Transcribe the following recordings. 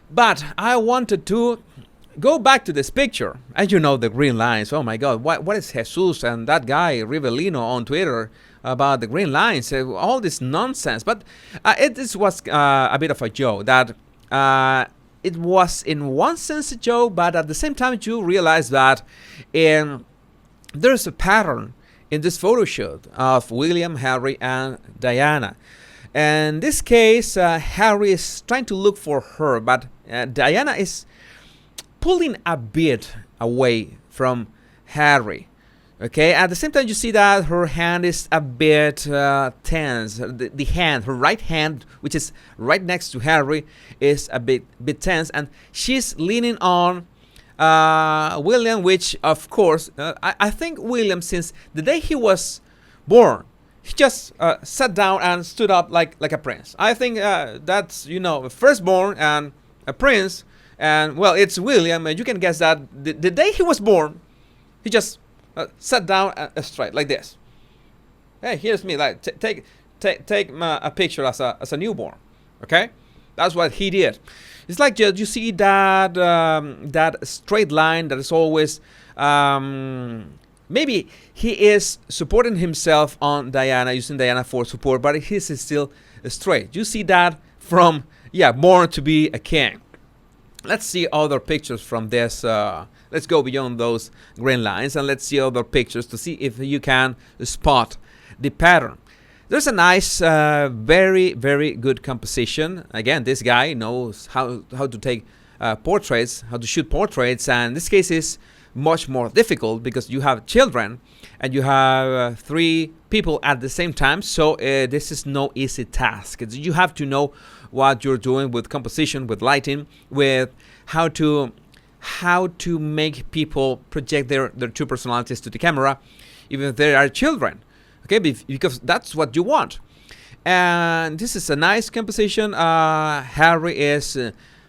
But I wanted to go back to this picture. As you know, the green lines. Oh my God, what is Jesus and that guy Rivellino on Twitter about the green lines? All this nonsense. But this was a bit of a joke. That it was in one sense a joke, but at the same time you realize that there's a pattern in this photo shoot of William, Harry, and Diana. In this case, Harry is trying to look for her, but Diana is pulling a bit away from Harry. Okay, at the same time you see that her hand is a bit tense. The hand, her right hand, which is right next to Harry, is a bit tense, and she's leaning on William, which of course I think William, since the day he was born, he just sat down and stood up like a prince. I think that's, you know, firstborn and a prince, and well, it's William, and you can guess that the day he was born, he just sat down straight like this. Hey, here's me. Like take a picture as a newborn. Okay, that's what he did. It's like you see that that straight line that is always. Maybe he is supporting himself on Diana, using Diana for support, but he's still straight. You see that from, born to be a king. Let's see other pictures from this. Let's go beyond those green lines and let's see other pictures to see if you can spot the pattern. There's a nice, very, very good composition. Again, this guy knows how to take portraits, how to shoot portraits, and in this case is much more difficult because you have children and you have 3 people at the same time, so this is no easy task. You have to know what you're doing with composition, with lighting, with how to make people project their true personalities to the camera, even if they are children. Okay, because that's what you want. And this is a nice composition. Harry is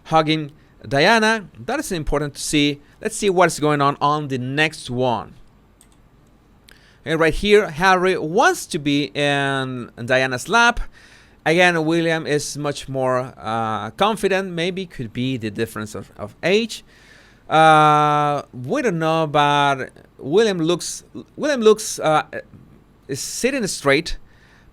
hugging Diana. That is important to see. Let's see what's going on the next one. And right here, Harry wants to be in Diana's lap. Again, William is much more confident. Maybe could be the difference of age. We don't know, but William looks is sitting straight,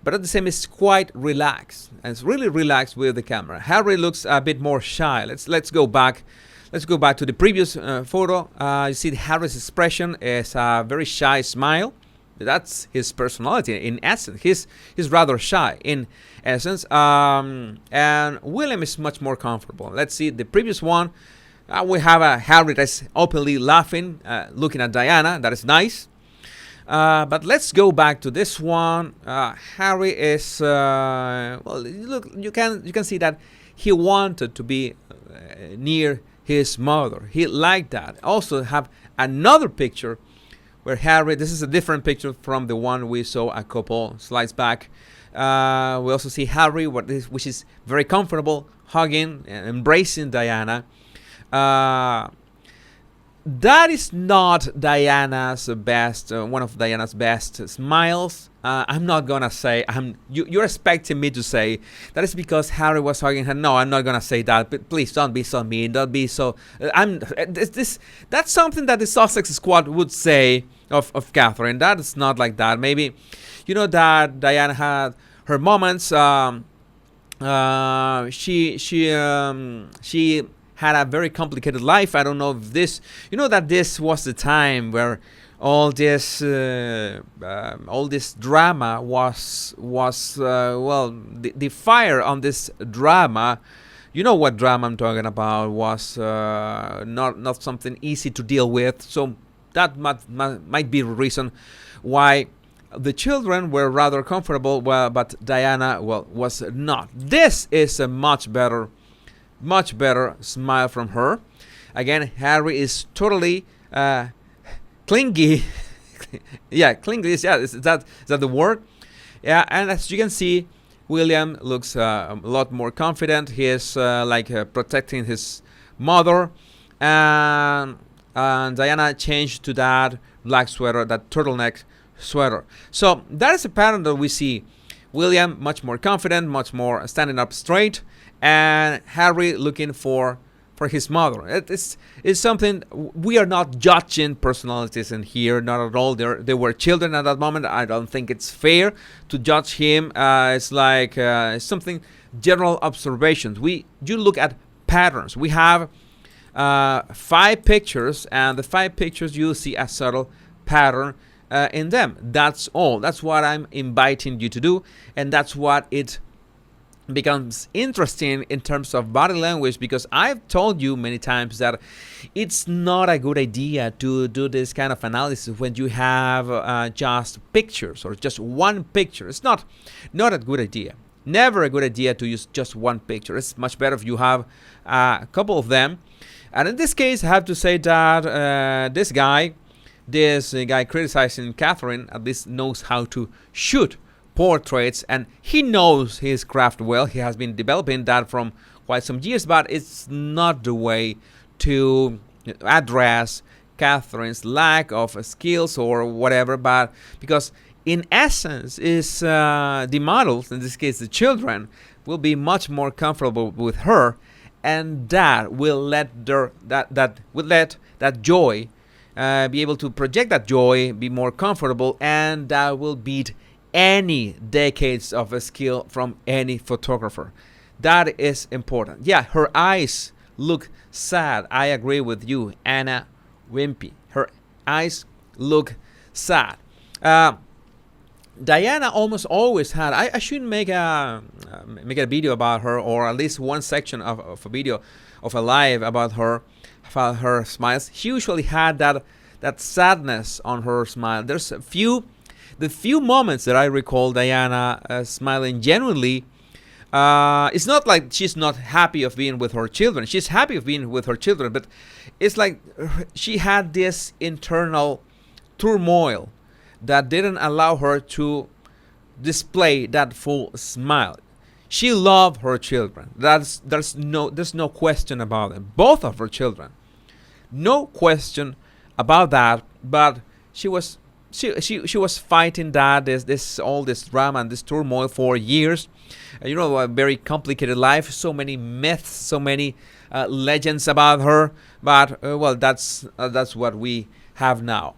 but at the same is quite relaxed, and it's really relaxed with the camera. Harry looks a bit more shy. Let's go back. Let's go back to the previous photo. You see Harry's expression is a very shy smile. That's his personality in essence. He's rather shy in essence. And William is much more comfortable. Let's see the previous one. We have a Harry that's openly laughing, looking at Diana. That is nice. But let's go back to this one. Harry is well. Look, you can see that he wanted to be near his mother. He liked that. Also have another picture where Harry. This is a different picture from the one we saw a couple slides back. We also see Harry, which is very comfortable, hugging and embracing Diana. That is not Diana's best, one of Diana's best smiles. I'm not gonna say. You're expecting me to say that is because Harry was hugging her. No, I'm not gonna say that. But please don't be so mean. Don't be so. That's something that the Sussex squad would say of Catherine. That is not like that. Maybe, you know that Diana had her moments. She had a very complicated life. I don't know if this, you know, that this was the time where all this drama was well, the fire on this drama, you know what drama I'm talking about, was not something easy to deal with. So that might be the reason why the children were rather comfortable, but Diana, well, was not. This is a much better smile from her. Again, Harry is totally clingy. Clingy. Is that the word? Yeah, and as you can see, William looks a lot more confident. He is protecting his mother, and Diana changed to that black sweater, that turtleneck sweater. So that is a pattern that we see. William much more confident, much more standing up straight, and Harry looking for for his mother. It's something. We are not judging personalities in here, not at all. They were children at that moment. I don't think it's fair to judge him. It's like something general observations. You look at patterns. We have 5 pictures, and the 5 pictures you see a subtle pattern in them. That's all. That's what I'm inviting you to do, and that's what it becomes interesting in terms of body language, because I've told you many times that it's not a good idea to do this kind of analysis when you have just pictures or just one picture. It's not a good idea. Never a good idea to use just one picture. It's much better if you have a couple of them. And in this case, I have to say that this guy criticizing Catherine at least knows how to shoot portraits, and he knows his craft well. He has been developing that from quite some years, but it's not the way to address Catherine's lack of skills or whatever, but because in essence is the models, in this case the children, will be much more comfortable with her, and that will let that joy be able to project that joy, be more comfortable, and that will beat any decades of a skill from any photographer. That is important. Yeah, her eyes look sad. I agree with you, Anna Wimpy. Her eyes look sad. Diana almost always had. I should make a video about her, or at least one section of a video of a live about her smiles. She usually had that sadness on her smile. There's the few moments that I recall Diana smiling genuinely. It's not like she's not happy of being with her children. She's happy of being with her children, but it's like she had this internal turmoil that didn't allow her to display that full smile. She loved her children. There's no question about it. Both of her children, no question about that. But she was fighting that all this drama and this turmoil for years. A very complicated life, so many myths, so many legends about her. But that's what we have now.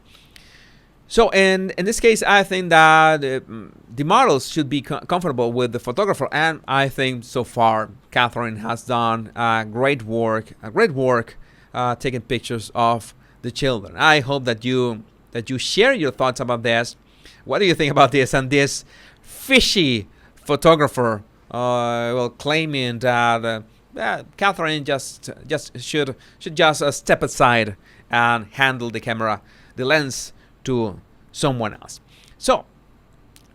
So in this case, I think that the models should be comfortable with the photographer, and I think so far Catherine has done great work taking pictures of the children. I hope that you share your thoughts about this. What do you think about this? And this fishy photographer claiming that Catherine just should just step aside and handle the camera, the lens, to someone else. So